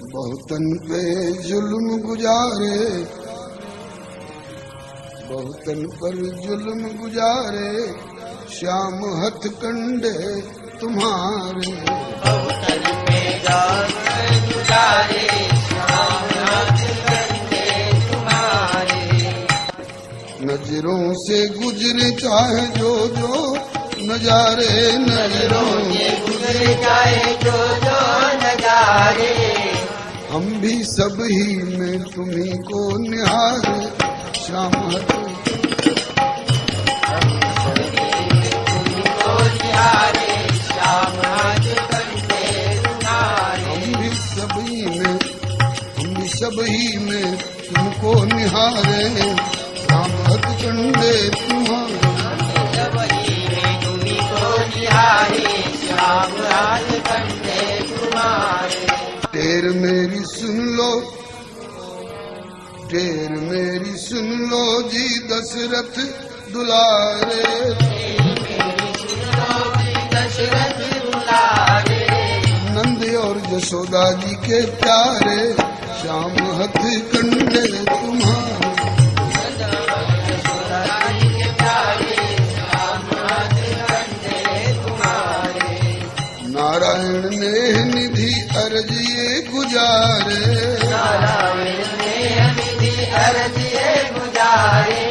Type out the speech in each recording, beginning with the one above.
बहुतन पे जुल्म गुजारे, बहुतन पर जुल्म गुजारे, श्याम हथकंडे तुम्हारे। बहुतन पे जुल्म गुजारे, श्याम हथकंडे तुम्हारे। नजरों से गुजरे चाहे जो जो नजारे, नजरों से गुजरे चाहे जो जो नजारे, हम भी सब ही में तुम्ही को निहारे, श्याम तुमको निहारे, श्याम हथकंडे तुम्हारे। हम भी सब ही में तुमको निहारे, श्याम हथकंडे तुम्हारे। टेर मेरी सुन लो, टेर मेरी सुन लो जी दशरथ दुलारे, दशरथ दुलारे। नंद और यशोदा जी के प्यारे, श्याम हथकंडे तुम्हारे। नारायण ने निधि अर्जिए गुजारे, नारायण ने निधि अर्जिए गुजारे।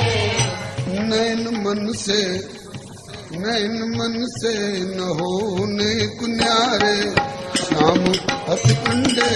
नैन मन से न होने कुन्यारे, श्याम हथकंडे